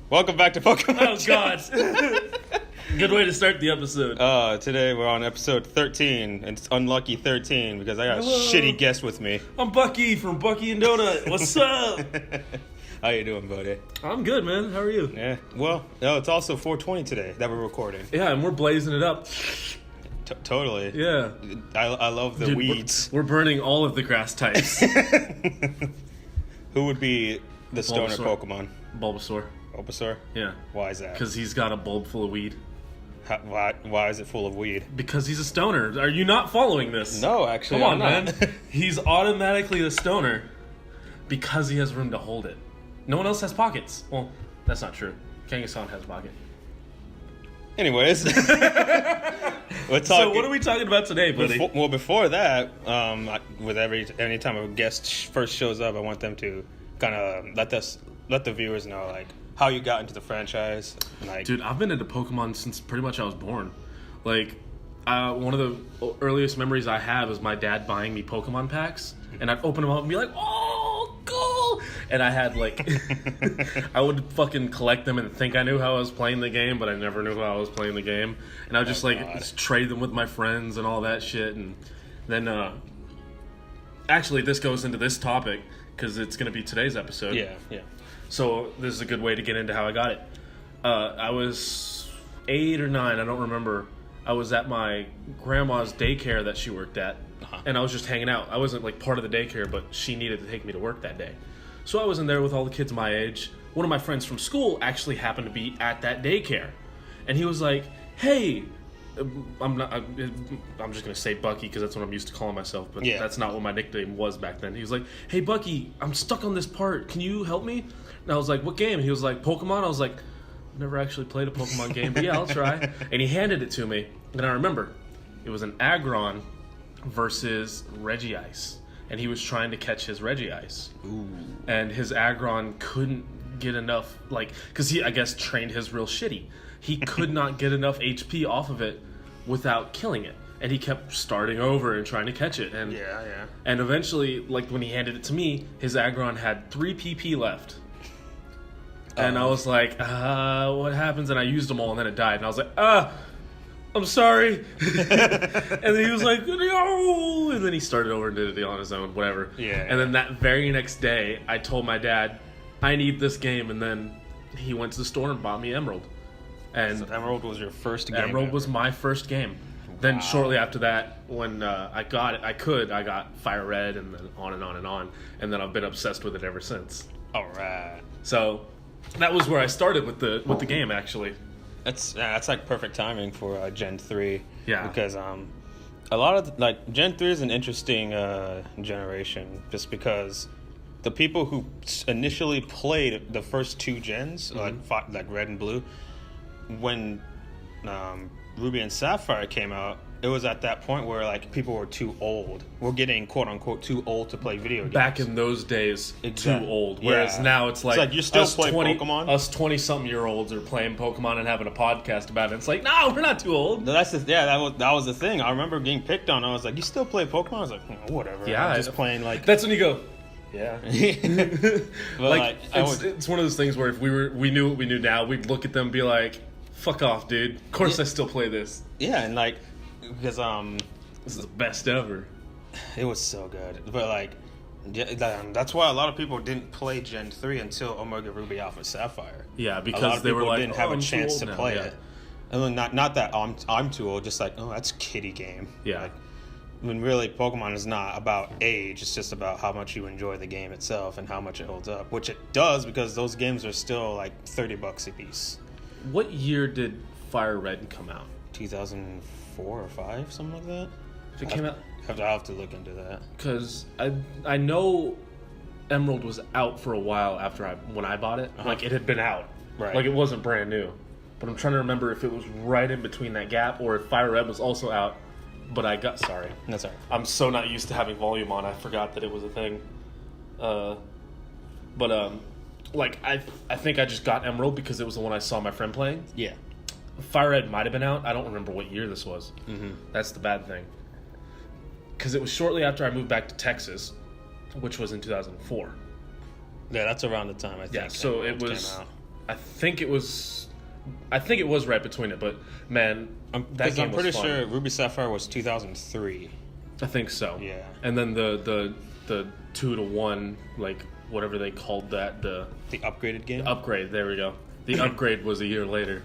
Welcome back to Pokemon. Oh, God. Good way to start the episode. Today we're on episode 13, and it's unlucky 13 because I got a shitty guest with me. I'm Bucky from Bucky and Donut. What's up? How you doing, buddy? I'm good, man. How are you? Yeah. Well, it's also 420 today that we're recording. Yeah, and we're blazing it up. Totally. Yeah. I love the weeds. We're burning all of the grass types. Who would be the stoner Pokemon? Bulbasaur. Bulbasaur? Yeah. Why is that? Because he's got a bulb full of weed. Why is it full of weed? Because he's a stoner. Are you not following this? No, actually, Come on, I'm not. man. He's automatically a stoner because he has room to hold it. No one else has pockets. Well, that's not true. Kangaskhan has a pocket. Anyways. So what are we talking about today, buddy? Before that, any time a guest first shows up, I want them to kind of let the viewers know, like, how you got into the franchise. Like, dude, I've been into Pokemon since pretty much I was born. Like, one of the earliest memories I have is my dad buying me Pokemon packs, and I'd open them up and be like, oh, cool! And I had, like, I would fucking collect them and think I knew how I was playing the game, but I never knew how I was playing the game. And I would just trade them with my friends and all that shit. And then, actually, this goes into this topic, because it's going to be today's episode. Yeah. So this is a good way to get into how I got it. I was 8 or 9, I don't remember. I was at my grandma's daycare that she worked at, and I was just hanging out. I wasn't like part of the daycare, but she needed to take me to work that day. So I was in there with all the kids my age. One of my friends from school actually happened to be at that daycare, and he was like, "Hey." I'm just gonna say Bucky because that's what I'm used to calling myself, but that's not what my nickname was back then. He was like, "Hey Bucky, I'm stuck on this part. Can you help me?" And I was like, "What game?" He was like, "Pokemon." I was like, "Never actually played a Pokemon game, but yeah, I'll try." And he handed it to me, and I remember it was an Aggron versus Regice, and he was trying to catch his Regice. Ooh. And his Aggron couldn't get enough, like, because he, I guess, trained his real shitty. He could not get enough HP off of it without killing it, and he kept starting over and trying to catch it. And and eventually, like, when he handed it to me, his Aggron had 3 PP left, and I was like, what happens? And I used them all, and then it died, and I was like, I'm sorry. And then he was like, no, and then he started over and did it on his own, whatever. And then that very next day, I told my dad, I need this game, and then he went to the store and bought me Emerald. And so Emerald was your first game? Emerald was my first game. Wow. Then shortly after that, when I got it, I got Fire Red, and then on and on and on. And then I've been obsessed with it ever since. All right. So that was where I started with the game, actually. That's like perfect timing for Gen 3. Yeah. Because a lot of Gen 3 is an interesting generation, just because the people who initially played the first 2 gens, like Red and Blue, when Ruby and Sapphire came out, it was at that point where, like, people were too old. We're getting, quote unquote, too old to play video games. Back in those days, too old. Whereas now it's like you still play Pokemon. Us 20-something-year-olds are playing Pokemon and having a podcast about it. It's like, no, we're not too old. That was the thing. I remember getting picked on. I was like, you still play Pokemon? I was like, whatever. Yeah, I'm just playing, like... That's when you go... Yeah. But it's one of those things where if we knew what we knew now, we'd look at them and be like, fuck off, dude. Of course I still play this. Yeah, and like, because this is the best ever. It was so good. But like, that's why a lot of people didn't play Gen 3 until Omega Ruby Alpha Sapphire. Yeah, because they were like, didn't have a chance to now. play it. And then not that I'm too old, just like, oh, that's a kiddie game. Yeah. Like, when really Pokemon is not about age, it's just about how much you enjoy the game itself and how much it holds up, which it does, because those games are still like $30 a piece. What year did Fire Red come out? 2004 or 5, something like that. If it came out, I'll have to look into that. Because I know Emerald was out for a while after when I bought it. Like, it had been out, right? Like, it wasn't brand new. But I'm trying to remember if it was right in between that gap or if Fire Red was also out. But sorry. That's all right. I'm so not used to having volume on. I forgot that it was a thing. Like, I think I just got Emerald because it was the one I saw my friend playing. Yeah. Fire Red might have been out. I don't remember what year this was. Mm-hmm. That's the bad thing. Because it was shortly after I moved back to Texas, which was in 2004. Yeah, that's around the time, I think. Yeah, so it was... Came out. I think it was right between it, but man, that game I'm pretty was fun. sure Ruby Sapphire was 2003. I think so. Yeah. And then the 2-to-1, like whatever they called that, the upgraded game. upgrade. There we go. The upgrade was a year later,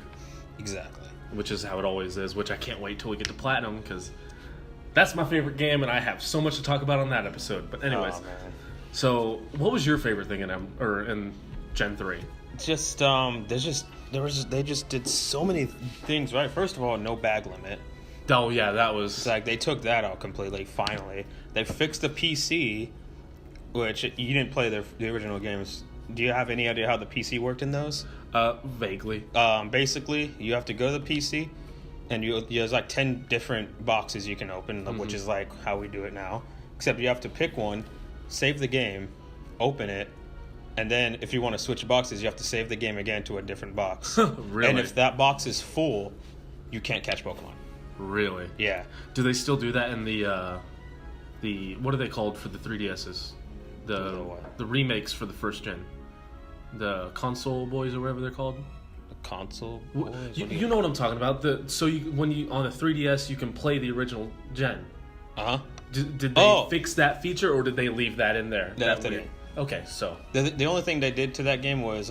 Exactly. which is how it always is. Which I can't wait till we get to platinum because that's my favorite game, and I have so much to talk about on that episode. But anyways, Oh, man. so what was your favorite thing in Gen 3? Just they just did so many things right. First of all, no bag limit. Oh yeah, that was It's like they took that out completely. Finally, they fixed the PC, which you didn't play the original games. Do you have any idea how the PC worked in those? vaguely. Basically, you have to go to the PC, and there's like 10 different boxes you can open, which is like how we do it now. Except you have to pick one, save the game, open it, and then if you want to switch boxes, you have to save the game again to a different box. Really? And if that box is full, you can't catch Pokemon. Really? Yeah. Do they still do that in the what are they called for the 3DSs? The remakes for the first gen, the console boys or whatever they're called. The console. You know what I'm talking about. When you on the 3DS you can play the original gen. Uh huh. Did they fix that feature or did they leave that in there? They left it in. Okay, so The only thing they did to that game was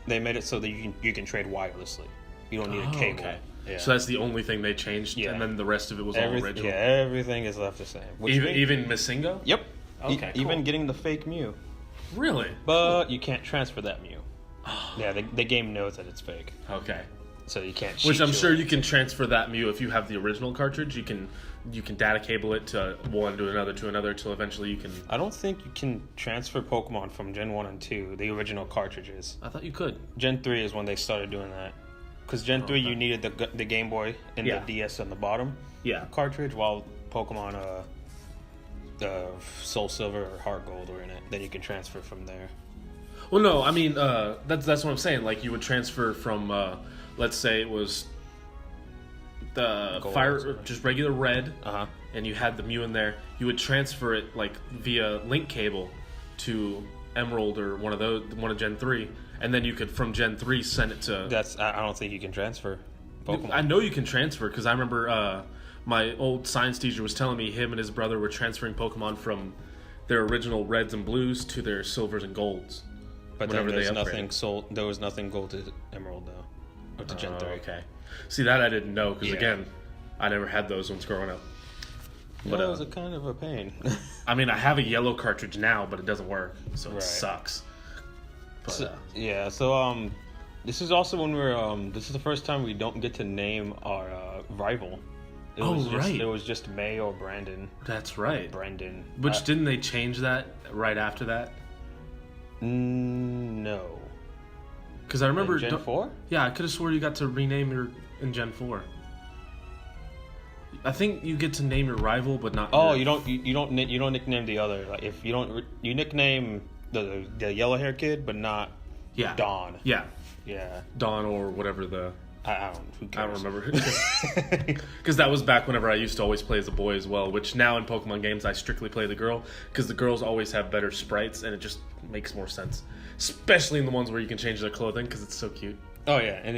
they made it so that you can trade wirelessly. You don't need a cable. Okay. Yeah. So that's the only thing they changed, Yeah. and then the rest of it was all original. Yeah, everything is left the same. Even Missinga? Yep. Okay, Even cool. getting the fake Mew. Really? But you can't transfer that Mew. Yeah, the game knows that it's fake. Okay. So you can't cheat Which I'm to sure it. you can transfer that Mew if you have the original cartridge. You can data cable it to one to another till eventually you can. I don't think you can transfer Pokemon from Gen 1 and 2, the original cartridges. I thought you could. Gen 3 is when they started doing that. Because Gen 3, you needed the Game Boy and Yeah. the DS on the bottom Yeah. cartridge, while Pokemon Soul Silver or Heart Gold were in it. Then you can transfer from there. Well, no, I mean that's what I'm saying. Like you would transfer from, let's say it was the Gold fire, or just regular red, Uh-huh. and you had the Mew in there. You would transfer it like via link cable to Emerald or one of Gen 3, and then you could from Gen 3 send it to. I don't think you can transfer Pokemon. I know you can transfer because I remember my old science teacher was telling me him and his brother were transferring Pokemon from their original reds and blues to their silvers and golds. But then whenever they there was nothing Gold to Emerald though, or to Gen 3. Okay, see that I didn't know because Yeah. again, I never had those ones growing up. But it was a kind of a pain. I mean, I have a yellow cartridge now, but it doesn't work, so it Right. sucks. But, So this is also when this is the first time we don't get to name our rival. It was just May or Brandon. that's right. Brendan. Which didn't they change that right after that? No. Because I remember Gen 4? Yeah, I could have swore you got to rename your in Gen 4. I think you get to name your rival, but not. Oh, your... you don't nickname the other. Like if you nickname the yellow hair kid, but not Yeah. Dawn. Yeah, Yeah. Dawn or whatever the. I don't. Who I cares? don't remember. Because that was back whenever I used to always play as a boy as well. Which now in Pokemon games I strictly play the girl because the girls always have better sprites and it just makes more sense. Especially in the ones where you can change their clothing because it's so cute. Oh yeah, and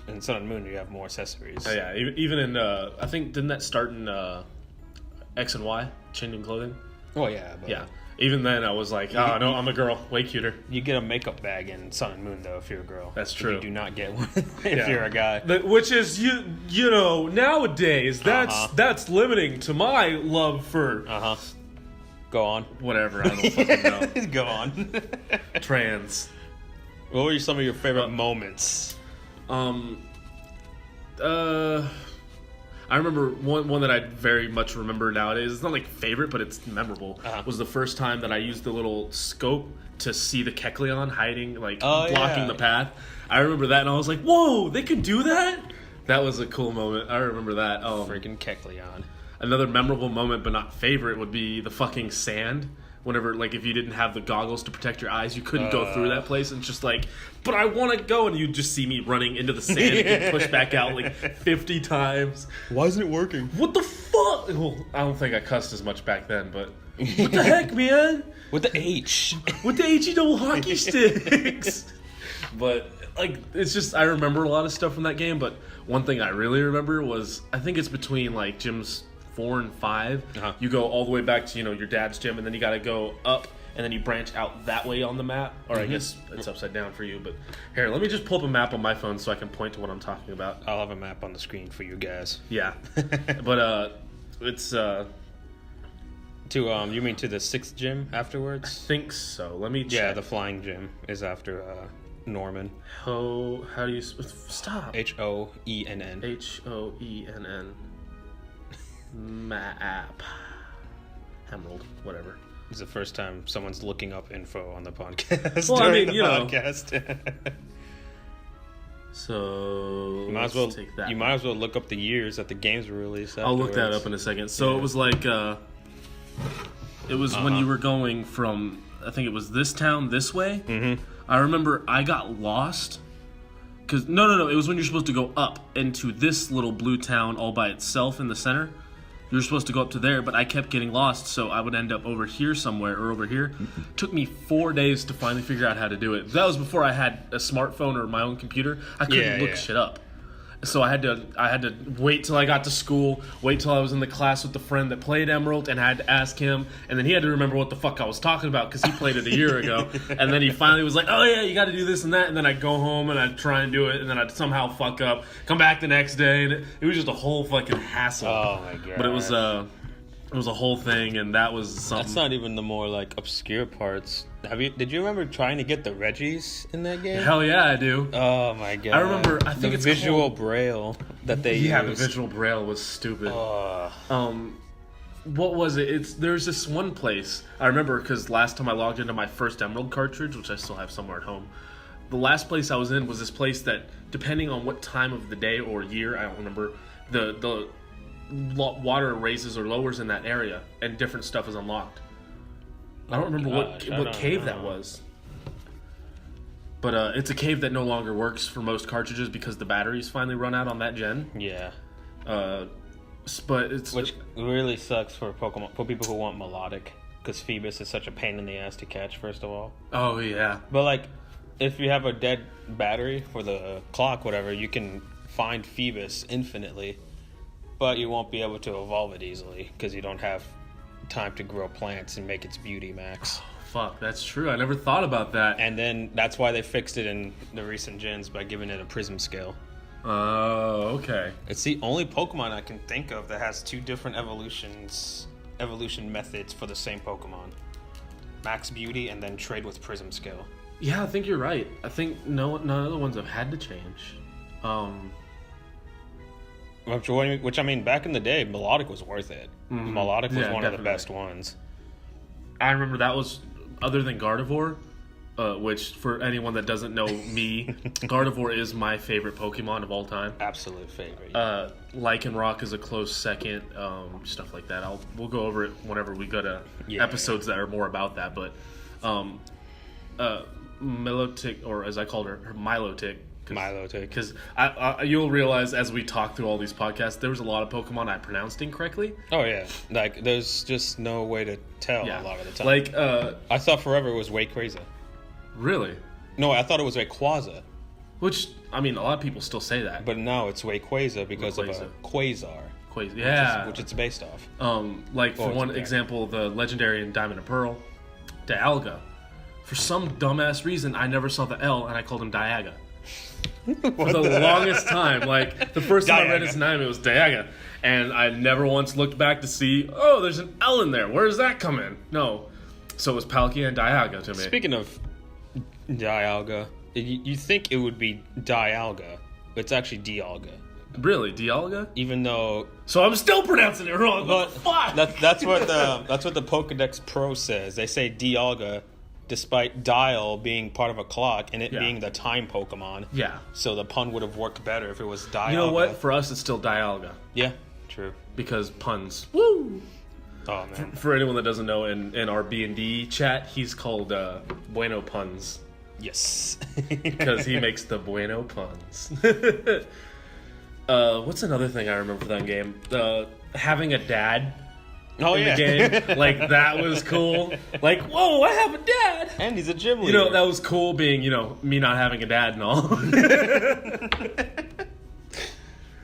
in Sun and Moon you have more accessories. Oh, yeah, even in I think didn't that start in X and Y changing clothing? Oh yeah. But Yeah. Even then, I was like, oh, no, I'm a girl. Way cuter. You get a makeup bag in Sun and Moon, though, if you're a girl. That's true. You do not get one if you're a guy. Which is, you know, nowadays, that's limiting to my love for... Uh-huh. Go on. Whatever, I don't fucking know. Go on. Trans. What were some of your favorite moments? I remember one that I very much remember nowadays. It's not like favorite, but it's memorable. Was the first time that I used the little scope to see the Kecleon hiding, like blocking the path. I remember that, and I was like, "Whoa, they could do that!" That was a cool moment. I remember that. Freaking Kecleon. Another memorable moment, but not favorite, would be the fucking sand. Whenever, like, if you didn't have the goggles to protect your eyes, you couldn't go through that place. And it's just like, but I want to go. And you'd just see me running into the sand and get pushed back out like 50 times. Why isn't it working? What the fuck? Well, I don't think I cussed as much back then, but what the heck, man? With the H. With the HE double hockey sticks. But like, it's just I remember a lot of stuff from that game. But one thing I really remember was I think it's between like gyms 4 and 5. You go all the way back to your dad's gym, and then you got to go up, and then you branch out that way on the map. Or I guess it's upside down for you. But here, let me just pull up a map on my phone so I can point to what I'm talking about. I'll have a map on the screen for you guys. Yeah, but it's you mean to the 6th gym afterwards? I think so. Let me check. Yeah, the flying gym is after Norman. How do you stop? Hoenn. Hoenn. Map. Emerald, whatever. It's the first time someone's looking up info on the podcast. Well, I mean, podcast. So you might as well look up the years that the games were released. I'll look that up in a second. So it was like it was when you were going from, I think it was this town this way. Mm-hmm. I remember I got lost because no, it was when you're supposed to go up into this little blue town all by itself in the center. You're supposed to go up to there, but I kept getting lost, so I would end up over here somewhere or over here. Took me 4 days to finally figure out how to do it. That was before I had a smartphone or my own computer. I couldn't look shit up. So I had to wait till I got to school, wait till I was in the class with the friend that played Emerald, and I had to ask him, and then he had to remember what the fuck I was talking about because he played it a year ago. And then he finally was like, oh yeah, you got to do this and that. And then I'd go home and I'd try and do it, and then I'd somehow fuck up, come back the next day, and it was just a whole fucking hassle. Oh my god. But it was a whole thing, and that was something. That's not even the more like obscure parts. Did you remember trying to get the Reggies in that game? Hell yeah, I do. Oh my god. I remember. I think the it's visual called... braille that they Yeah, used. the visual braille was stupid. What was it? There's this one place I remember because last time I logged into my first Emerald cartridge, which I still have somewhere at home. The last place I was in was this place that, depending on what time of the day or year, I don't remember, the water raises or lowers in that area, and different stuff is unlocked. I don't remember what cave that was. But it's a cave that no longer works for most cartridges because the batteries finally run out on that gen. Yeah. But it's... Which really sucks for people who want melodic, because Phoebus is such a pain in the ass to catch, first of all. Oh, yeah. But, like, if you have a dead battery for the clock, whatever, you can find Phoebus infinitely, but you won't be able to evolve it easily, because you don't have time to grow plants and make its beauty max. Oh, fuck, that's true. I never thought about that. And then that's why they fixed it in the recent gens by giving it a prism scale. Oh, okay. It's the only Pokemon I can think of that has 2 different evolution methods for the same Pokemon. Max beauty and then trade with prism scale. Yeah, I think you're right. I think none of the ones have had to change. Which I mean, back in the day, Melodic was worth it. Mm-hmm. Melodic was one of the best ones. I remember that was, other than Gardevoir, which for anyone that doesn't know me, Gardevoir is my favorite Pokemon of all time. Absolute favorite. Lycanroc is a close second. Stuff like that. We'll go over it whenever we go to episodes that are more about that. But Milotic, or as I called her Milotic. Because you'll realize as we talk through all these podcasts, there was a lot of Pokemon I pronounced incorrectly. Oh yeah, like there's just no way to tell a lot of the time. Like I thought forever it was Wayquaza. Really? No, I thought it was Wayquaza. Which, I mean, a lot of people still say that. But now it's Wayquaza because of a Quasar. Which it's based off. Like for one example, the legendary in Diamond and Pearl, Dialga. For some dumbass reason, I never saw the L and I called him Dialga. For the longest time, like the first time I read his name, it was Dialga, and I never once looked back to see, oh, there's an L in there. Where does that come in? No, so it was Palkia and Dialga to me. Speaking of Dialga, you think it would be Dialga, but it's actually Dialga. Really, Dialga? Even though, so I'm still pronouncing it wrong. What the fuck? That's what the Pokedex Pro says. They say Dialga, despite dial being part of a clock and it being the time Pokemon. Yeah. So the pun would have worked better if it was Dialga. You know what? For us, it's still Dialga. Yeah, true. Because puns. Woo! Oh, man. For anyone that doesn't know, in our B&D chat, he's called Bueno Puns. Yes. Because he makes the Bueno Puns. What's another thing I remember from that game? Having a dad in the game. Like, that was cool. Like, whoa, I have a dad. And he's a gym leader. You know, that was cool being, you know, me not having a dad and all.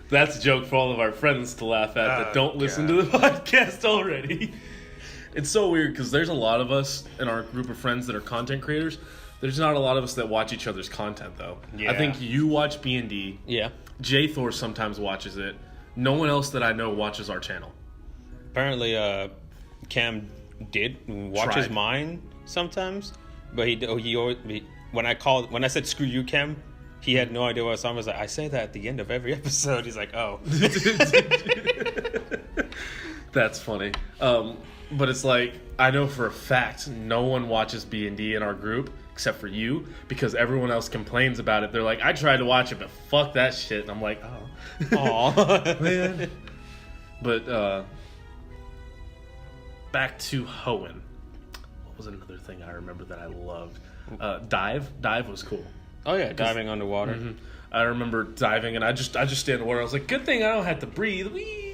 That's a joke for all of our friends to laugh at that don't listen to the podcast already. It's so weird because there's a lot of us in our group of friends that are content creators. There's not a lot of us that watch each other's content, though. Yeah. I think you watch B&D. Yeah. J Thor sometimes watches it. No one else that I know watches our channel. Apparently, Cam did watches mine sometimes, but when I said screw you, Cam, he had no idea what I was talking about. I was like, I say that at the end of every episode. He's like, oh. That's funny. But it's like, I know for a fact no one watches B&D in our group except for you, because everyone else complains about it. They're like, I tried to watch it, but fuck that shit. And I'm like, oh. Aw, man. But, back to Hoenn. What was another thing I remember that I loved? Dive. Dive was cool. Oh yeah, diving underwater. Mm-hmm. I remember diving, and I just stay in the water. I was like, good thing I don't have to breathe. Whee!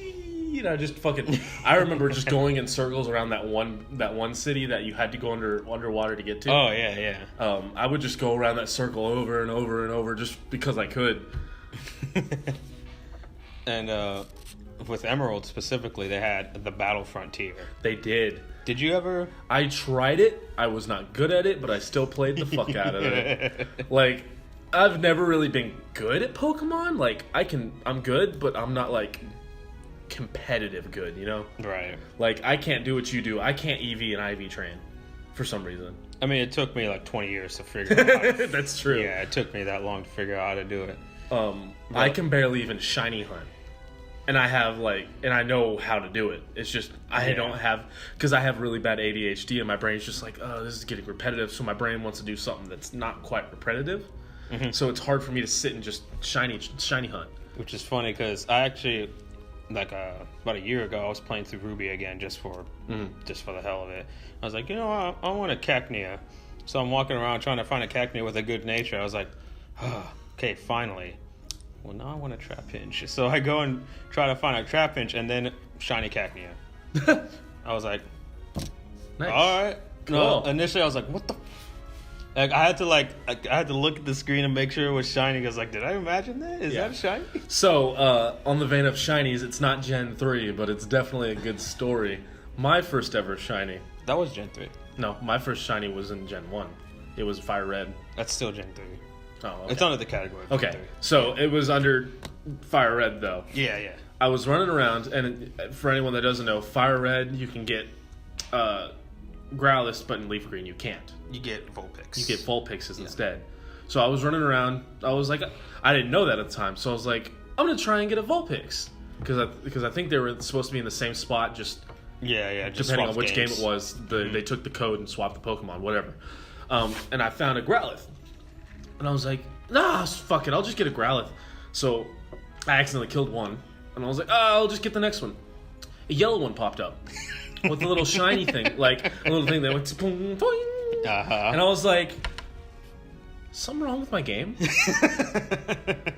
You know, just fucking. I remember just going in circles around that one city that you had to go underwater to get to. Oh yeah, yeah. I would just go around that circle over and over and over just because I could. And with Emerald specifically, they had the Battle Frontier. They did. Did you ever? I tried it. I was not good at it, but I still played the fuck out of it. Like, I've never really been good at Pokemon. Like, I'm good, but I'm not, like, competitive good, you know? Right. Like, I can't do what you do. I can't EV and IV train for some reason. I mean, it took me, like, 20 years to figure out how to... That's true. Yeah, it took me that long to figure out how to do it. I can barely even shiny hunt. And I know how to do it. It's just, I don't have, because I have really bad ADHD and my brain's just like, oh, this is getting repetitive. So my brain wants to do something that's not quite repetitive. Mm-hmm. So it's hard for me to sit and just shiny hunt. Which is funny because I actually, like about a year ago, I was playing through Ruby again just for the hell of it. I was like, you know, I want a Cacnea. So I'm walking around trying to find a Cacnea with a good nature. I was like, oh, okay, finally. Well, now I want a Trapinch. So I go and try to find a Trapinch and then shiny Cacnea. I was like, nice. All right. Cool. No, initially I was like, what the? Like I had to look at the screen and make sure it was shiny. I was like, did I imagine that? Is that shiny? So on the vein of shinies, it's not Gen 3, but it's definitely a good story. My first ever shiny. That was Gen 3. No, my first shiny was in Gen 1. It was Fire Red. That's still Gen 3. Oh, okay. It's under the category. Okay, so it was under Fire Red, though. Yeah, yeah. I was running around, and for anyone that doesn't know, Fire Red, you can get Growlithe, but in Leaf Green, you can't. You get Vulpix. You get Vulpixes instead. So I was running around. I was like, I didn't know that at the time, so I was like, I'm going to try and get a Vulpix. Because I think they were supposed to be in the same spot, just... Yeah, just depending on which games. game it was, they took the code and swapped the Pokemon, whatever. And I found a Growlithe. And I was like, nah, fuck it, I'll just get a Growlithe. So I accidentally killed one. And I was like, oh, I'll just get the next one. A yellow one popped up. With a little shiny thing. Like, a little thing that went boing, boing. And I was like, something wrong with my game?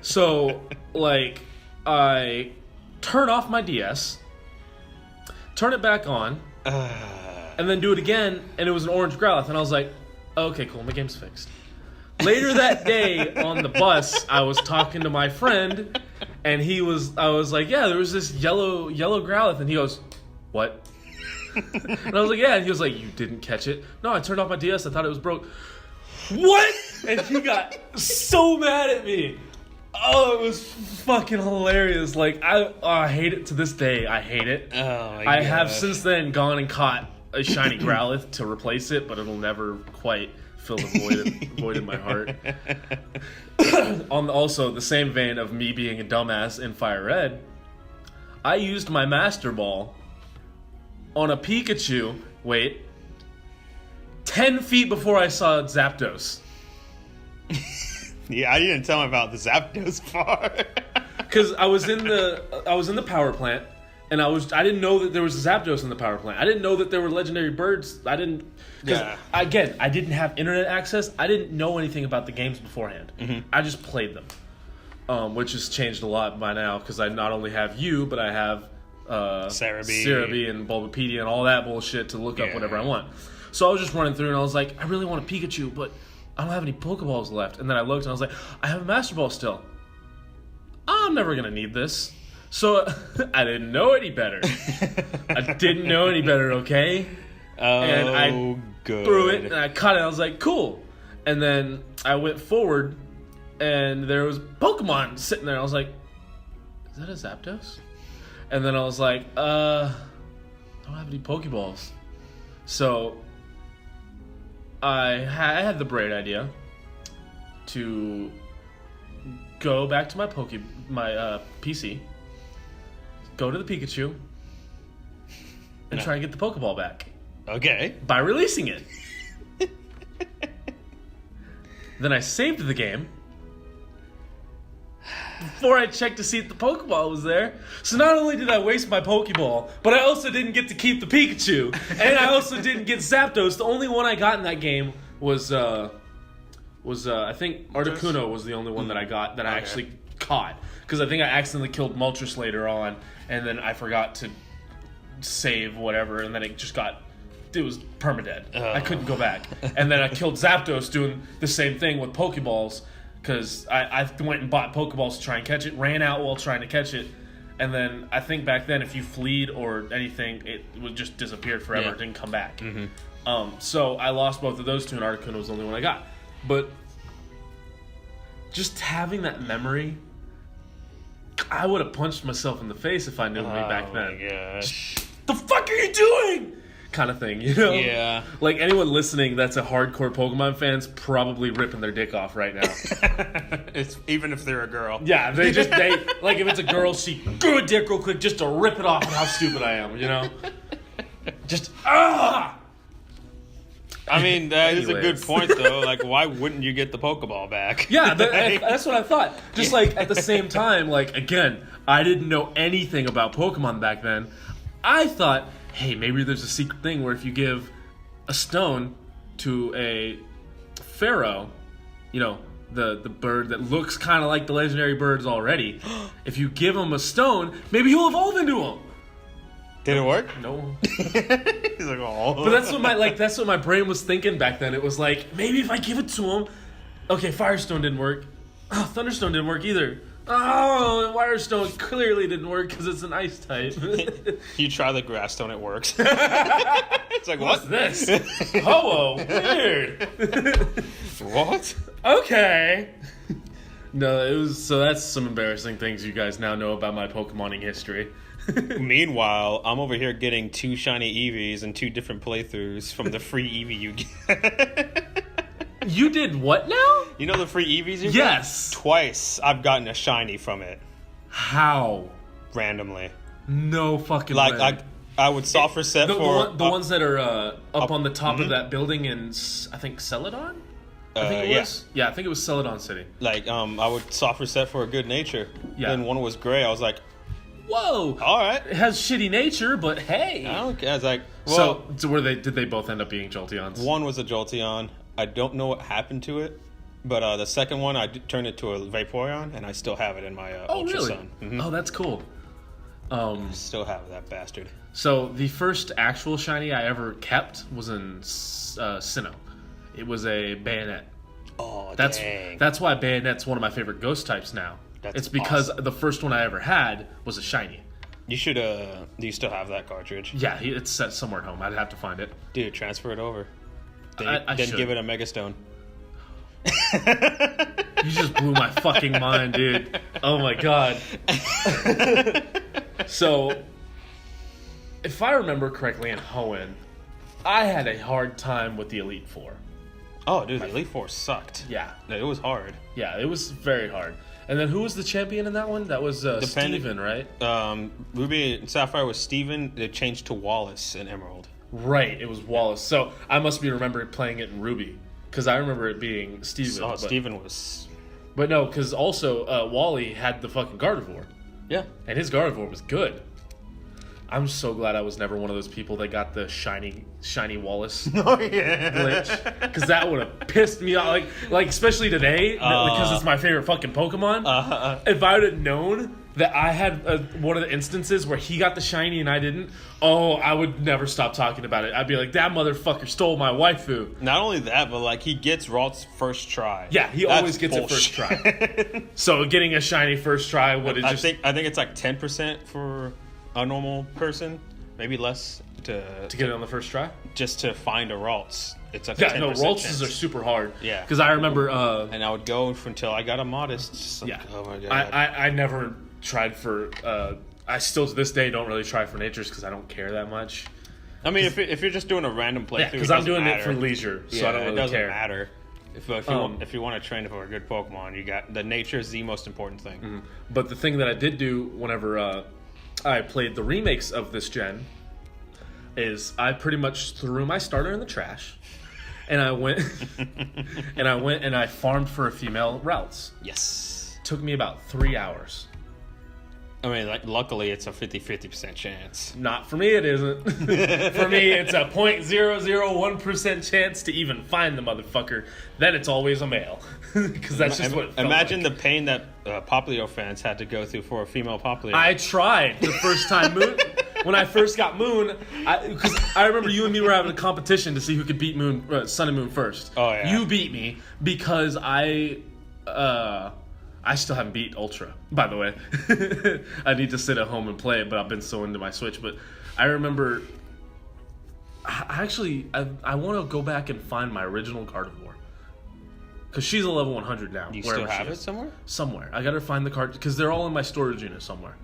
So, like, I turn off my DS, turn it back on, and then do it again, and it was an orange Growlithe. And I was like, okay, cool, my game's fixed. Later that day on the bus, I was talking to my friend, and I was like, yeah, there was this yellow Growlithe, and he goes, what? And I was like, yeah, and he was like, you didn't catch it? No, I turned off my DS, I thought it was broke. What? And he got so mad at me. Oh, it was fucking hilarious. Like, I hate it to this day. I hate it. Oh my I have since then gone and caught a shiny Growlithe to replace it, but it'll never quite fill the void in my heart. On also the same vein of me being a dumbass in Fire Red, I used my Master Ball on a Pikachu. 10 feet before I saw Zapdos. Yeah, I didn't tell him about the Zapdos part. Because I was in the power plant, and I didn't know that there was a Zapdos in the power plant. I didn't know that there were legendary birds. I didn't. Again, I didn't have internet access. I didn't know anything about the games beforehand. Mm-hmm. I just played them, which has changed a lot by now because I not only have you, but I have Cerebi and Bulbapedia and all that bullshit to look up whatever I want. So I was just running through and I was like, I really want a Pikachu, but I don't have any Pokeballs left. And then I looked and I was like, I have a Master Ball still. I'm never going to need this. So I didn't know any better. Okay? And I threw it and I caught it. I was like, cool. And then I went forward and there was Pokemon sitting there. I was like, is that a Zapdos? And then I was like, I don't have any Pokeballs. So I had the bright idea to go back to my PC, go to the Pikachu, and try and get the Pokeball back. Okay. By releasing it. Then I saved the game before I checked to see if the Pokeball was there. So not only did I waste my Pokeball, but I also didn't get to keep the Pikachu. And I also didn't get Zapdos. The only one I got in that game was I think Articuno was the only one that I got that I actually caught. Because I think I accidentally killed Moltres later on, and then I forgot to save whatever, and then it was permadead. I couldn't go back. And then I killed Zapdos doing the same thing with Pokeballs, because I went and bought Pokeballs to try and catch it, ran out while trying to catch it, and then I think back then if you fleed or anything, it would just disappeared forever. It didn't come back. So I lost both of those two, and Articuno was the only one I got. But just having that memory, I would have punched myself in the face if I knew me back then. Oh my gosh. The fuck are you doing? Kind of thing, you know? Yeah. Like, anyone listening that's a hardcore Pokemon fan's probably ripping their dick off right now. It's even if they're a girl. Yeah, they like, if it's a girl, she go a dick real quick just to rip it off and how stupid I am, you know? Just, I mean, that is a good point, though. Like, why wouldn't you get the Pokeball back? Yeah, that's what I thought. Just, like, at the same time, like, again, I didn't know anything about Pokemon back then. I thought, hey, maybe there's a secret thing where if you give a stone to a pharaoh, you know, the bird that looks kind of like the legendary birds already, if you give him a stone, maybe he'll evolve into him. Did it work? No. He's like, oh. But that's what my brain was thinking back then. It was like, maybe if I give it to him, okay, Firestone didn't work. Oh, Thunderstone didn't work either. Oh, Wirestone clearly didn't work because it's an ice type. You try the Grass Stone, it works. It's like, what's this? Ho-oh, weird. What? Okay. No, it was, so that's some embarrassing things you guys now know about my Pokemoning history. Meanwhile, I'm over here getting 2 shiny Eevees and 2 different playthroughs from the free Eevee you get. You did what now? You know the free Eevees you get? Yes. Twice I've gotten a shiny from it. How? Randomly. No fucking way. Like, I would soft reset the ones that are up on the top of that building in, I think, Celadon? I think it was? Yeah, I think it was Celadon City. Like, I would soft reset for a good nature. Yeah. Then one was gray. I was like, whoa. All right. It has shitty nature, but hey. I don't care. I was like, well. So did they both end up being Jolteons? One was a Jolteon. I don't know what happened to it, but the second one, I turned it to a Vaporeon, and I still have it in my Ultra really? Sun. Mm-hmm. Oh, that's cool. Still have that bastard. So the first actual shiny I ever kept was in Sinnoh. It was a Bayonet. Oh, dang. That's why Bayonet's one of my favorite ghost types now. It's because the first one I ever had was a shiny. You should, do you still have that cartridge? Yeah, it's set somewhere at home. I'd have to find it. Dude, transfer it over. I then should. Give it a Megastone. You just blew my fucking mind, dude. Oh my god. So, if I remember correctly in Hoenn, I had a hard time with the Elite Four. Oh, dude, the Elite Four sucked. Yeah. It was hard. Yeah, it was very hard. And then who was the champion in that one? That was Steven, right? Ruby and Sapphire was Steven. It changed to Wallace and Emerald. Right, it was Wallace. So I must be remembering playing it in Ruby, because I remember it being Steven. Oh, Steven was... But no, because also Wally had the fucking Gardevoir. Yeah. And his Gardevoir was good. I'm so glad I was never one of those people that got the shiny Wallace glitch, because that would have pissed me off. Like especially today, because it's my favorite fucking Pokemon. If I would have known that I had one of the instances where he got the shiny and I didn't, I would never stop talking about it. I'd be like, that motherfucker stole my waifu. Not only that, but like he gets Ralt's first try. Yeah, he always gets it first try. So getting a shiny first try would I think it's like 10% for a normal person, maybe less to get it on the first try. Just to find a Ralts. It's like Ralts are super hard. Yeah, because I remember, and I would go until I got a modest. Yeah, oh my god, I never tried for. I still to this day don't really try for natures because I don't care that much. I mean, if you're just doing a random playthrough, because I'm doing it for leisure, so I don't really it doesn't care. Matter. If you want to train for a good Pokemon, you got the nature is the most important thing. Mm-hmm. But the thing that I did do whenever I played the remakes of this gen is I pretty much threw my starter in the trash. And I went and I farmed for a female Ralts. Yes. Took me about 3 hours. I mean, like, luckily it's a 50% chance. Not for me, it isn't. For me, it's a 0.001% chance to even find the motherfucker. Then it's always a male. Because that's just what it felt Imagine like. the pain that Popplio fans had to go through for a female Popplio. I tried the first time Moon. When I first got Moon, because I remember you and me were having a competition to see who could beat Sun and Moon first. Oh, yeah. You beat me because I still haven't beat Ultra, by the way. I need to sit at home and play it, but I've been so into my Switch. But I remember, I want to go back and find my original Gardevoir. Because she's a level 100 now. You still have it somewhere? Somewhere. I gotta find the card, because they're all in my storage unit somewhere.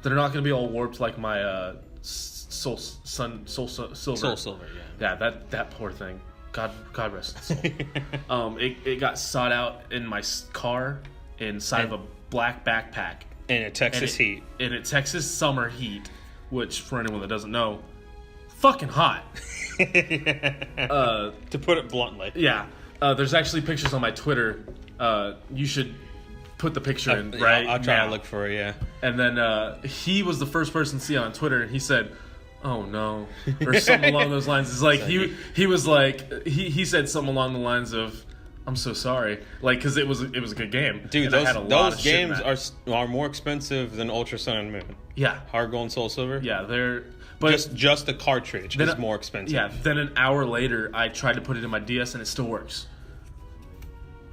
They're not going to be all warped like my Soul Silver. Soul Silver, yeah. Yeah, that poor thing. God rest its soul. It got sought out in my car inside of a black backpack. In a Texas heat. In a Texas summer heat, which, for anyone that doesn't know, fucking hot. To put it bluntly. Yeah. There's actually pictures on my Twitter. You should put the picture in right I'll try now. to look for it, yeah. And then he was the first person to see it on Twitter, and he said, "Oh no," or something along those lines. It's like he was like he said something along the lines of, "I'm so sorry," like because it was a good game. Dude, those games are more expensive than Ultra Sun and Moon. Yeah, Heart Gold and Soul Silver. Yeah, they're but just the cartridge is more expensive. Yeah. Then an hour later, I tried to put it in my DS, and it still works.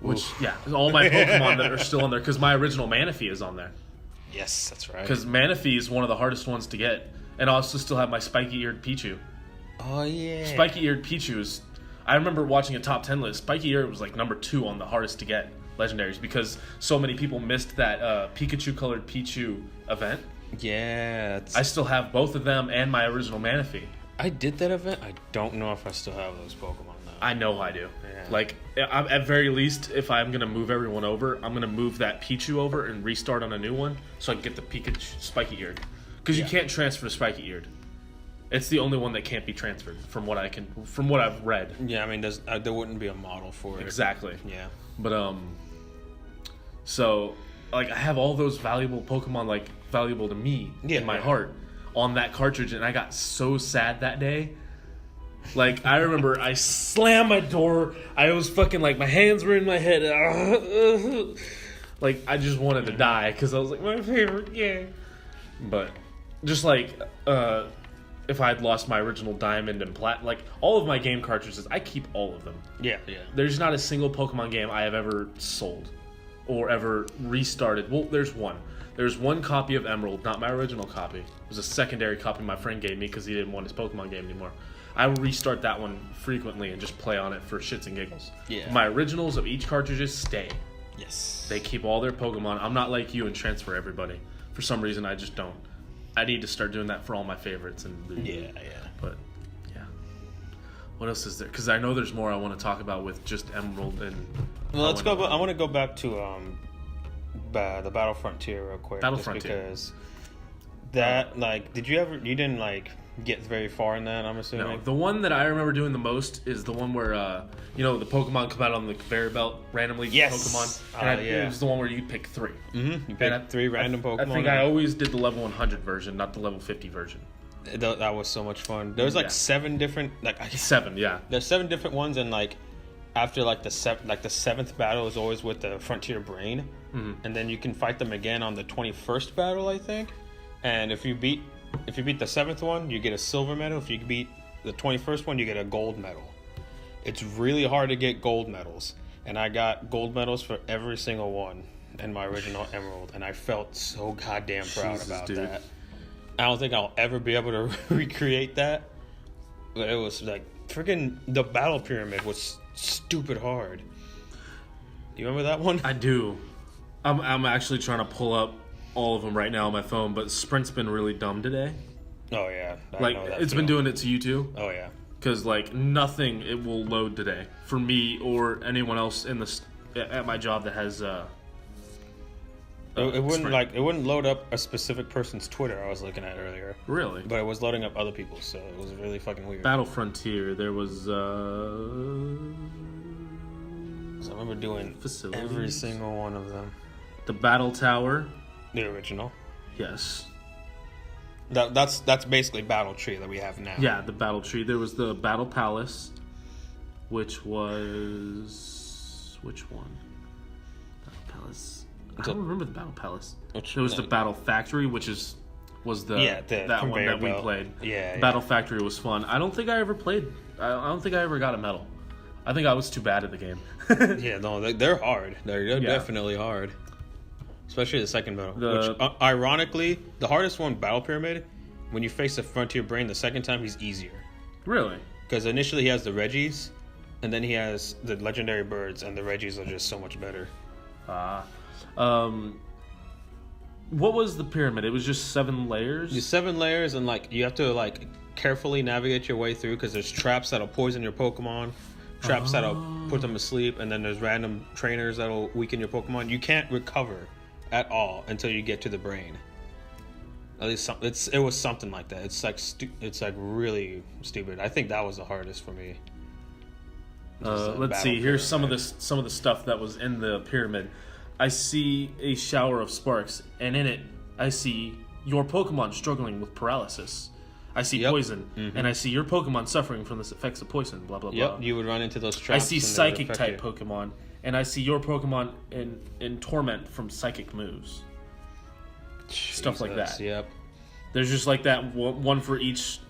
Which, all my Pokemon that are still on there, because my original Manaphy is on there. Yes, that's right. Because Manaphy is one of the hardest ones to get. And I also still have my spiky-eared Pichu. Oh, yeah. Spiky-eared Pichu is... I remember watching a top 10 list. Spiky-eared was like number 2 on the hardest to get legendaries, because so many people missed that Pikachu-colored Pichu event. Yeah. I still have both of them and my original Manaphy. I did that event. I don't know if I still have those Pokemon. I know I do. Yeah. Like, at very least, if I'm going to move everyone over, I'm going to move that Pichu over and restart on a new one so I can get the Pikachu Spiky-eared. Because you can't transfer Spiky-eared. It's the only one that can't be transferred, from what I've read. Yeah, I mean, there wouldn't be a model for it. Exactly. Yeah. But, so, like, I have all those valuable Pokemon, like, valuable to me in my heart on that cartridge, and I got so sad that day. Like, I remember I slammed my door. I was fucking, like, my hands were in my head. Like, I just wanted to die because I was like, my favorite game. But, just like, if I had lost my original Diamond and like, all of my game cartridges, I keep all of them. Yeah, yeah. There's not a single Pokemon game I have ever sold or ever restarted. Well, there's one. There's one copy of Emerald, not my original copy. It was a secondary copy my friend gave me because he didn't want his Pokemon game anymore. I will restart that one frequently and just play on it for shits and giggles. Yeah. My originals of each cartridges stay. Yes. They keep all their Pokemon. I'm not like you and transfer everybody. For some reason, I just don't. I need to start doing that for all my favorites. Yeah. But, yeah. What else is there? Because I know there's more I want to talk about with just Emerald and... Well, let's go. I want to go back to the Battle Frontier real quick. Battle just Frontier. Because that, like, you didn't, like, get very far in that, I'm assuming? No, the one that I remember doing the most is the one where, the Pokemon come out on the conveyor belt randomly. Yes. Pokemon. And it was the one where you pick 3. Mm-hmm. You pick 3 random Pokemon. I think I always did the level 100 version, not the level 50 version. That was so much fun. There's like 7 different... 7, yeah. There's 7 different ones, and like after like the 7th battle is always with the Frontier Brain. and then you can fight them again on the 21st battle, I think. And if you beat the 7th one, you get a silver medal. If you beat the 21st one, you get a gold medal. It's really hard to get gold medals, and I got gold medals for every single one in my original Emerald, and I felt so goddamn proud about that. I don't think I'll ever be able to recreate that, but it was like freaking the battle pyramid was stupid hard. You remember that one? I do. I'm actually trying to pull up all of them right now on my phone, but Sprint's been really dumb today. Oh yeah, like it's been doing it to you too. Oh yeah, because like nothing it will load today for me or anyone else in the at my job that has. It wouldn't load up a specific person's Twitter I was looking at earlier. Really? But it was loading up other people's, so it was really fucking weird. Battle Frontier, there was So I remember doing every single one of them. The Battle Tower. The original. Yes. That's basically Battle Tree that we have now. Yeah, the Battle Tree. There was the Battle Palace, which was... Which one? Battle Palace... I don't remember the Battle Palace. There was the Battle Factory, which was that one that we played. Yeah, Battle Factory was fun. I don't think I ever played. I don't think I ever got a medal. I think I was too bad at the game. Yeah, no, they're hard. They're definitely hard. Especially the second battle. Which, ironically, the hardest one, Battle Pyramid, when you face the Frontier Brain the second time, he's easier. Really? Because initially he has the Reggies, and then he has the legendary birds, and the Reggies are just so much better. What was the pyramid? It was just 7 layers? There's 7 layers, and you have to carefully navigate your way through, because there's traps that'll poison your Pokemon, traps that'll put them to sleep, and then there's random trainers that'll weaken your Pokemon. You can't recover at all until you get to the brain. At least it was something like that. It's really stupid. I think that was the hardest for me. Let's see. Here's some of the stuff that was in the pyramid. I see a shower of sparks, and in it, I see your Pokemon struggling with paralysis. I see poison, and I see your Pokemon suffering from the effects of poison, blah, blah, blah. Yep, you would run into those traps. I see Psychic-type Pokemon, and I see your Pokemon in torment from Psychic moves. Jesus, stuff like that. Yep. There's just like that one for each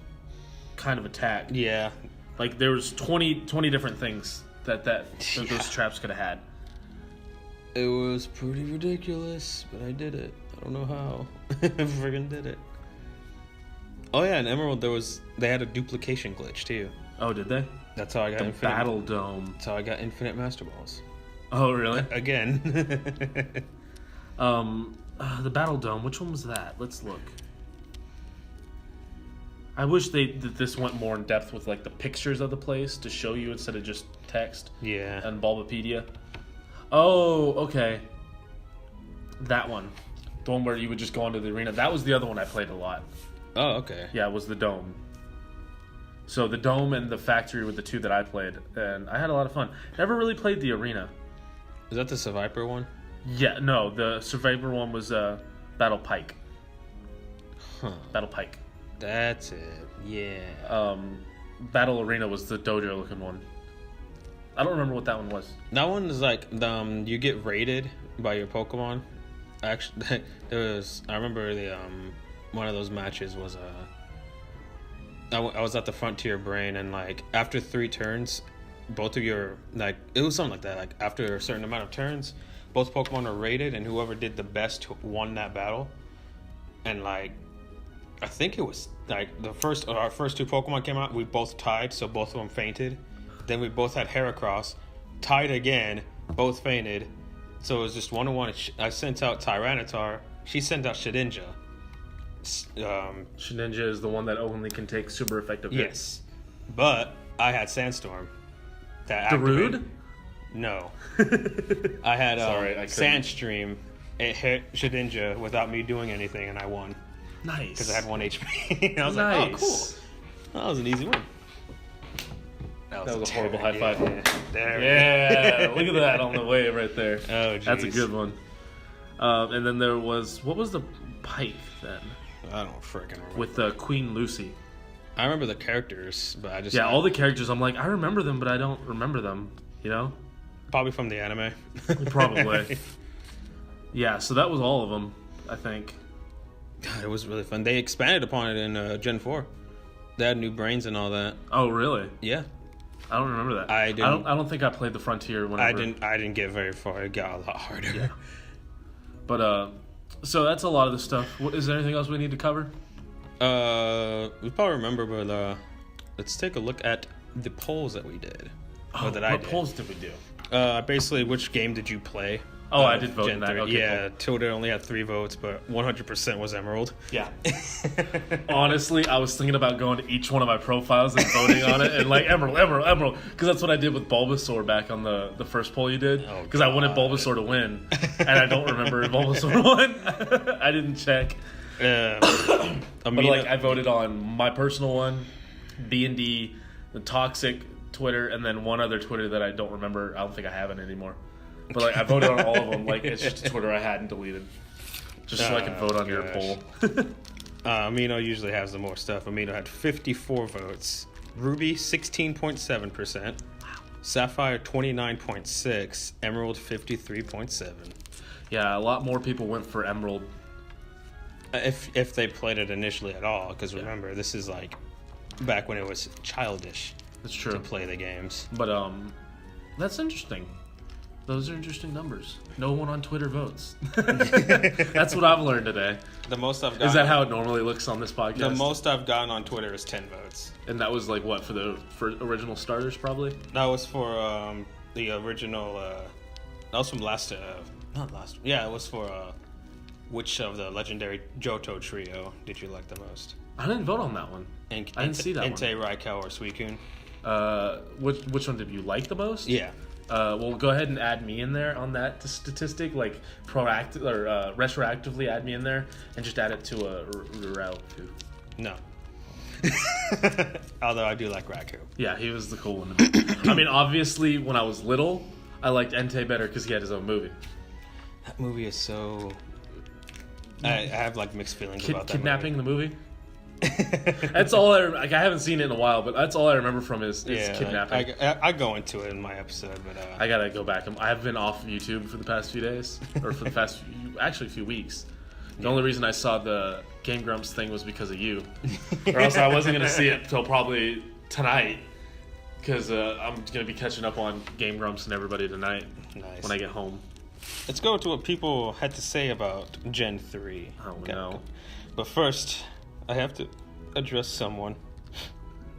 kind of attack. Yeah. Like, there was 20 different things that those traps could have had. It was pretty ridiculous, but I did it. I don't know how. I friggin' did it. Oh yeah, in Emerald they had a duplication glitch too. Oh, did they? That's how I got the Battle Dome. That's how I got Infinite Master Balls. Oh really? Again. The Battle Dome. Which one was that? Let's look. I wish that this went more in depth with the pictures of the place to show you instead of just text. Yeah. And Bulbapedia. Oh, okay. That one. The one where you would just go into the arena. That was the other one I played a lot. Oh, okay. Yeah, it was the Dome. So the Dome and the Factory were the 2 that I played, and I had a lot of fun. Never really played the arena. Is that the Survivor one? Yeah, no, the Survivor one was Battle Pike. Huh. Battle Pike. That's it. Yeah. Battle Arena was the dojo looking one. I don't remember what that one was. That one is you get raided by your Pokemon. Actually, I remember one of those matches was I was at the Frontier Brain, and after 3 turns, both of your it was something like that. After a certain amount of turns, both Pokemon are raided, and whoever did the best won that battle. And I think it was our first 2 Pokemon came out, we both tied, so both of them fainted. Then we both had Heracross, tied again, both fainted. So it was just 1-1. I sent out Tyranitar. She sent out Shedinja. Shedinja is the one that only can take super effective hits. Yes. But I had Sandstorm. Darude? No. I had Sandstream. It hit Shedinja without me doing anything, and I won. Nice. Because I had 1 HP. And I was nice. like, oh, cool. That was an easy win. That was a horrible high five. Yeah. Look at that on the wave right there. Oh, geez. That's a good one. And then there was... What was the Pike then? I don't freaking remember. With Queen Lucy. I remember the characters, but I just... Yeah, all the characters, I'm like, I remember them, but I don't remember them, you know? Probably from the anime. Probably. Yeah, so that was all of them, I think. It was really fun. They expanded upon it in Gen 4. They had new brains and all that. Oh, really? Yeah. I don't remember that. I don't think I played the Frontier whenever. I didn't get very far. It got a lot harder. Yeah. But so that's a lot of the stuff. Is there anything else we need to cover? We probably remember, but let's take a look at the polls that we did. What polls did we do? Basically, which game did you play? Oh, I did vote Gen in that. 3. Okay, yeah, cool. Tilda only had 3 votes, but 100% was Emerald. Yeah. Honestly, I was thinking about going to each one of my profiles and voting on it, and like Emerald, because that's what I did with Bulbasaur back on the first poll you did. Because I wanted Bulbasaur to win, and I don't remember if Bulbasaur won. I didn't check. But like, I voted on my personal one, B&D, the Toxic Twitter, and then one other Twitter that I don't remember. I don't think I have it anymore. But like, I voted on all of them. Like, it's just a Twitter I hadn't deleted, just so I could vote on your poll. Amino usually has the more stuff. Amino had 54 votes. Ruby 16.7%. Sapphire 29.6%. Emerald 53.7%. Yeah, a lot more people went for Emerald. If they played it initially at all, because remember, this is like back when it was childish. That's true. To play the games. But that's interesting. Those are interesting numbers. No one on Twitter votes. That's what I've learned today. The most I've gotten. Is that how it normally looks on this podcast? The most I've gotten on Twitter is 10 votes. And that was like what, for original starters probably? That was for the original. That was from not last. Yeah, it was for which of the legendary Johto trio did you like the most? I didn't vote on that one. I didn't see that Entei, one. Raikou, or Suicune. Which one did you like the most? Yeah. Well, go ahead and add me in there on that statistic, like proactive or retroactively add me in there, and just add it to a route too. No. Although I do like Raikou. Yeah, he was the cool one. I mean, obviously, when I was little, I liked Entei better because he had his own movie. That movie is so. I have like mixed feelings about that. Kidnapping movie. The movie. That's all I haven't seen it in a while, but that's all I remember from is kidnapping. I go into it in my episode, but I gotta go back. I've been off YouTube for the past few days, or for the past few weeks. The only reason I saw the Game Grumps thing was because of you, or else I wasn't gonna see it till probably tonight, because I'm gonna be catching up on Game Grumps and everybody tonight. Nice. When I get home. Let's go to what people had to say about Gen 3. Oh no! But first, I have to address someone.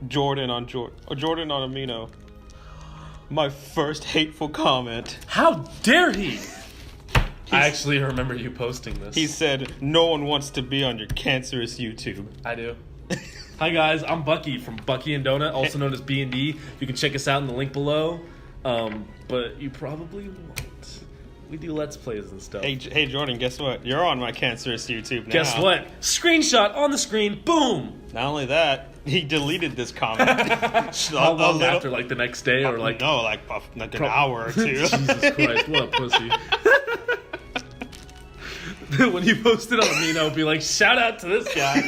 Jordan on Amino. My first hateful comment. How dare he? I actually remember you posting this. He said, "No one wants to be on your cancerous YouTube." I do. Hi guys, I'm Bucky from Bucky and Donut, also known as B&D. You can check us out in the link below. But you probably won't. We do Let's Plays and stuff. Hey Jordan, guess what? You're on my cancerous YouTube now. Guess what? Screenshot on the screen. Boom! Not only that, he deleted this comment. How long after? Like the next day, or like no, like an hour or two. Jesus Christ, what a pussy! When you post it on Amino, be like, shout out to this guy.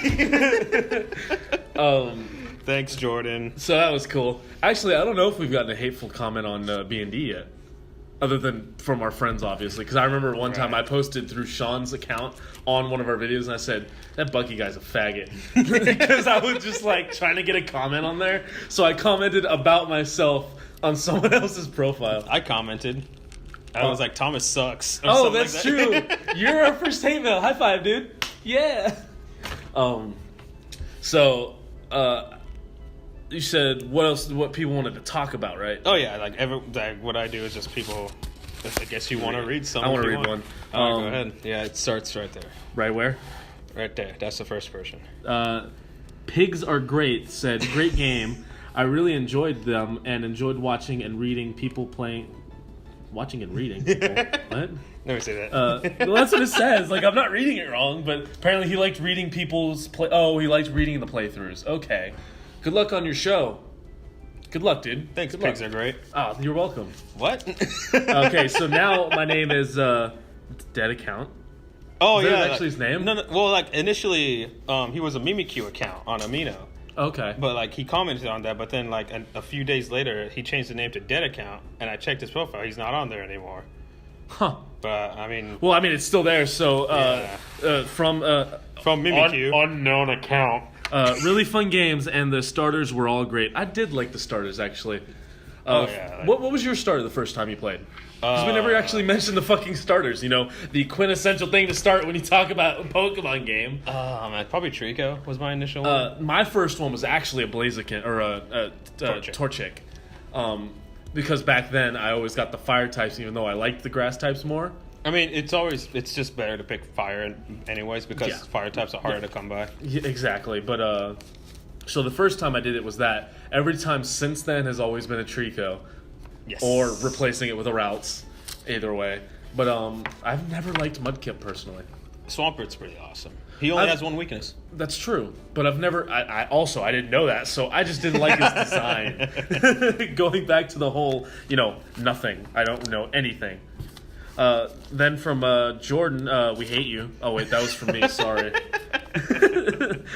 Thanks, Jordan. So that was cool. Actually, I don't know if we've gotten a hateful comment on B&D yet. Other than from our friends, obviously. Because I remember one time I posted through Sean's account on one of our videos, and I said, that Bucky guy's a faggot. Because I was just, like, trying to get a comment on there. So I commented about myself on someone else's profile. I commented. I was like, Thomas sucks. Oh, that's true. You're our first hate mail. High five, dude. Yeah. So, you said what people wanted to talk about, right? Oh yeah, like what I do is just people. I guess you want to read something. I want to read one. Go ahead. Yeah, it starts right there. Right where? Right there. That's the first person. Pigs Are Great said, great game. I really enjoyed them and enjoyed watching and reading people playing. Watching and reading people. What? Never say that. Well, that's what it says. Like, I'm not reading it wrong, but apparently he liked reading people's he liked reading the playthroughs. Okay. Good luck on your show. Good luck, dude. Thanks, Good pigs luck. are great. Oh, you're welcome. What? Okay, so now my name is Dead Account. Oh, is yeah. that actually his name? No. Well, like, initially, he was a Mimikyu account on Amino. Okay. But, like, he commented on that, but then, like, a few days later, he changed the name to Dead Account, and I checked his profile. He's not on there anymore. Huh. But I mean, Well, I mean, it's still there. So from Mimikyu, unknown account, really fun games, and the starters were all great. I did like the starters actually. What was your starter the first time you played? Because we never actually mentioned the fucking starters. You know, the quintessential thing to start when you talk about a Pokemon game. Man, probably Trico was my initial one. My first one was actually a Blaziken or a Torchic. Because back then I always got the fire types, even though I liked the grass types more. I mean, it's just better to pick fire anyways because fire types are harder to come by. Yeah, exactly. But so the first time I did it was that. Every time since then has always been a Trico. Yes. Or replacing it with a Routes. Either way. But I've never liked Mudkip personally. Swampert pretty awesome. He only has one weakness. That's true. But I've never... I didn't know that, so I just didn't like his design. Going back to the whole, nothing. I don't know anything. Then from Jordan, we hate you. Oh, wait, that was from me. Sorry.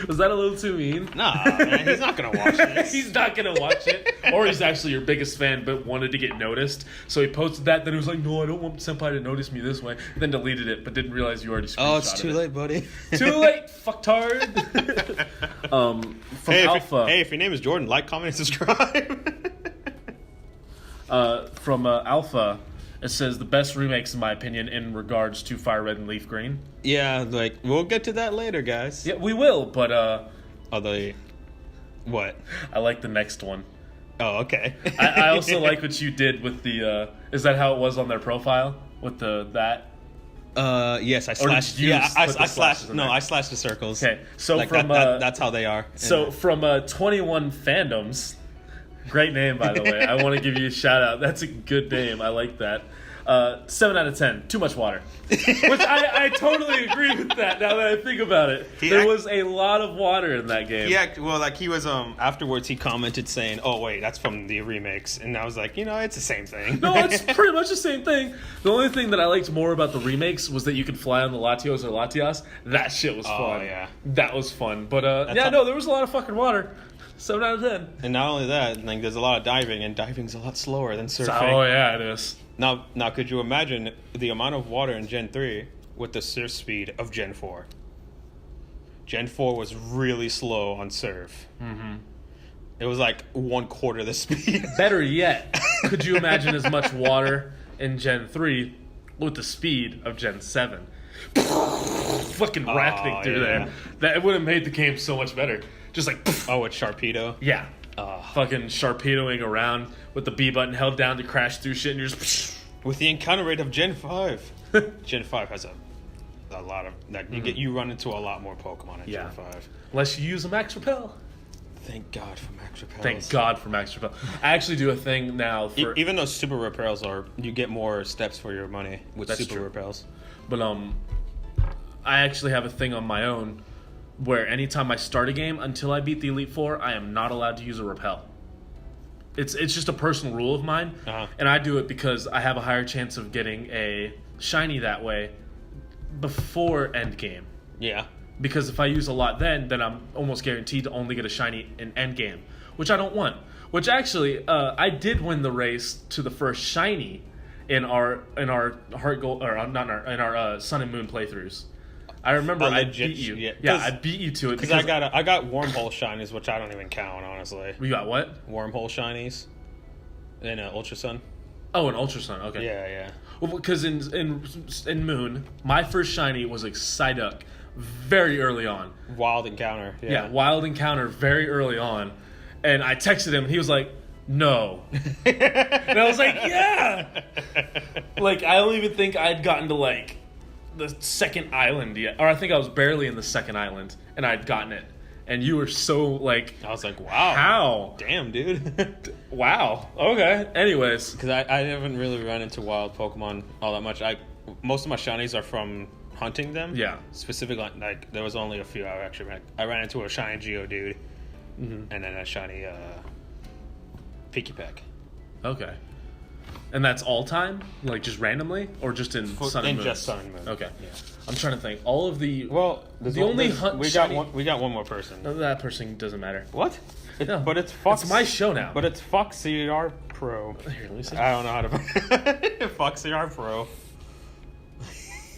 Was that a little too mean? Nah, man, he's not going to watch it. He's not going to watch it. Or he's actually your biggest fan but wanted to get noticed. So he posted that, then he was like, no, I don't want Senpai to notice me this way. Then deleted it, but didn't realize you already screenshotted it. Oh, it's too late, buddy. Too late, fucktard. From Alpha. If your name is Jordan, like, comment, and subscribe. From Alpha... It says the best remakes, in my opinion, in regards to Fire Red and Leaf Green. Yeah, we'll get to that later, guys. Yeah, we will, but what? I like the next one. Oh, okay. I also like what you did with the. Is that how it was on their profile with that? Yes, I slashed. I slashed. No, I slashed the circles. Okay, so from that's how they are. So from 21 Fandoms. Great name, by the way. I want to give you a shout out. That's a good name. I like that. 7 out of 10. Too much water. Which I totally agree with that now that I think about it. There was a lot of water in that game. Yeah, well, he was, afterwards he commented saying, oh, wait, that's from the remakes. And I was like, it's the same thing. No, it's pretty much the same thing. The only thing that I liked more about the remakes was that you could fly on the Latios or Latias. That shit was fun. Oh, yeah. That was fun. But, there was a lot of fucking water. 7 out of 10. And not only that, there's a lot of diving, and diving's a lot slower than surfing. Oh, yeah, it is. Now, could you imagine the amount of water in Gen 3 with the surf speed of Gen 4? Gen 4 was really slow on surf. Mm-hmm. It was like 1/4 the speed. Better yet, could you imagine as much water in Gen 3 with the speed of Gen 7? Fucking racketing through there. That would have made the game so much better. Just like... Oh, it's Sharpedo? Yeah. Fucking Sharpedoing around with the B button held down to crash through shit and you're just... With the encounter rate of Gen 5. Gen 5 has a lot of... You run into a lot more Pokemon in Gen 5. Unless you use a Max Repel. Thank God for Max Repels. Thank God for Max Repel. I actually do a thing now for... Even though Super Repels you get more steps for your money with Super Repels. But I actually have a thing on my own where anytime I start a game, until I beat the Elite Four, I am not allowed to use a Repel. It's just a personal rule of mine, and I do it because I have a higher chance of getting a shiny that way before end game. Yeah. Because if I use a lot then I'm almost guaranteed to only get a shiny in end game, which I don't want. Which actually, I did win the race to the first shiny in our Heart Gold, or not in our Sun and Moon playthroughs. I remember I beat you. Yeah, I beat you to it because I got wormhole shinies, which I don't even count, honestly. You got what? Wormhole shinies in Ultra Sun. Oh, an Ultra Sun. Okay. Yeah. Well, because in Moon, my first shiny was like Psyduck, very early on. Wild Encounter. Yeah, Wild Encounter, very early on, and I texted him, and he was like, "No," and I was like, "Yeah." Like I don't even think I'd gotten to like the second island yet, or I think I was barely in the second island and I'd gotten it, and you were so like, I was like, wow, how? Damn, dude. Wow. Okay. Anyways, because I haven't really run into wild Pokemon all that much. Most of my shinies are from hunting them. Yeah. Specifically, like there was only a few I actually ran. I ran into a shiny Geodude, and then a shiny Pikipek. Okay. And that's all time? Like, just randomly? Or just in Sun and Moon? Just Sun and Moon. Okay. Yeah. I'm trying to think. All of the... Well, we got one more person. No, that person doesn't matter. What? No. But it's Fox... It's my show now. But it's Foxy R Pro. Here, let me see. I don't know how to... Foxy R Pro.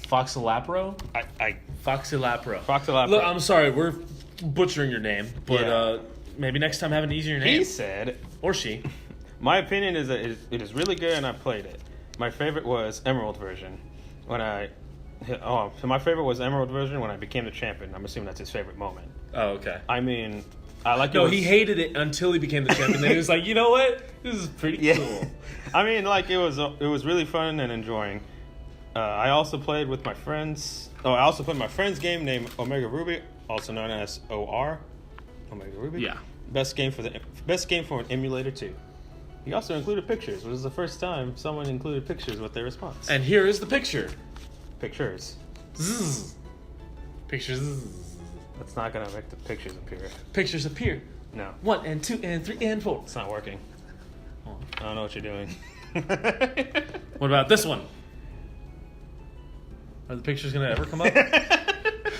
Foxilapro? Foxilapro. Foxilapro. Look, I'm sorry, we're butchering your name, but maybe next time have an easier name. He said, or she. my opinion is that it is really good, and I played it. My favorite was Emerald version. My favorite was Emerald version when I became the champion. I'm assuming that's his favorite moment. Oh, okay. I mean, I like. No, he hated it until he became the champion. Then he was like, you know what? This is pretty cool. I mean, like it was really fun and enjoying. I also played with my friends. Oh, I also played my friend's game named Omega Ruby, also known as OR. Omega Ruby. Yeah. Best game for an emulator too. He also included pictures, which is the first time someone included pictures with their response. And here is the picture. Pictures. Zzz. Pictures. That's not gonna make the pictures appear. Pictures appear. No. 1 and 2 and 3 and 4. It's not working. I don't know what you're doing. What about this one? Are the pictures gonna ever come up?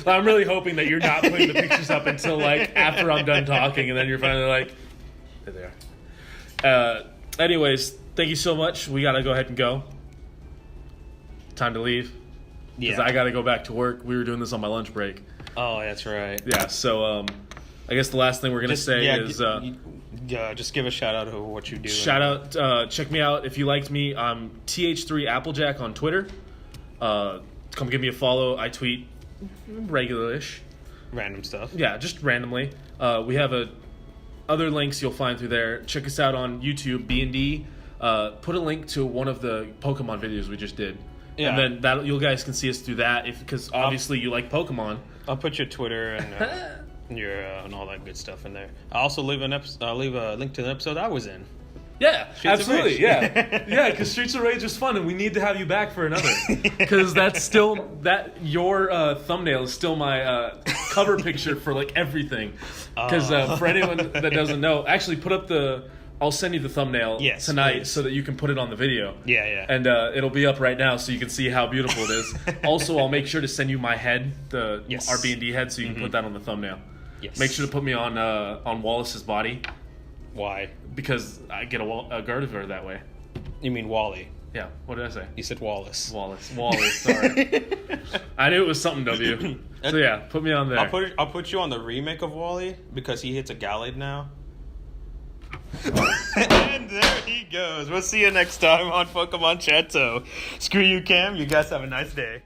I'm really hoping that you're not putting the pictures up until like after I'm done talking, and then you're finally like, there they are. Anyways, thank you so much. We gotta go ahead and go. Time to leave. Because I gotta go back to work. We were doing this on my lunch break. Oh, that's right. Yeah. So I guess the last thing we're gonna say is just give a shout out to what you do. Shout out. Check me out if you liked me. I'm TH3 Applejack on Twitter. Come give me a follow. I tweet regular-ish. Random stuff. Yeah, just randomly. We have other links you'll find through there. Check us out on YouTube, B&D. Put a link to one of the Pokemon videos we just did. Yeah. And then you guys can see us through that because obviously you like Pokemon. I'll put your Twitter and your and all that good stuff in there. I'll also leave a link to the episode I was in. Yeah, Streets absolutely. Yeah, because Streets of Rage is fun, and we need to have you back for another. Because that's still your thumbnail is still my cover picture for like everything. Because for anyone that doesn't know, actually put up I'll send you the thumbnail tonight please. So that you can put it on the video. Yeah. And it'll be up right now so you can see how beautiful it is. Also, I'll make sure to send you my head, our B&D head, so you can put that on the thumbnail. Yes. Make sure to put me on Wallace's body. Why? Because I get a Gardevoir that way. You mean Wally? Yeah. What did I say? You said Wallace. Wally. Sorry. I knew it was something W. So yeah, put me on there. I'll put you on the remake of Wally because he hits a Gallade now. And there he goes. We'll see you next time on Pokemon Chat-eau. Screw you, Cam. You guys have a nice day.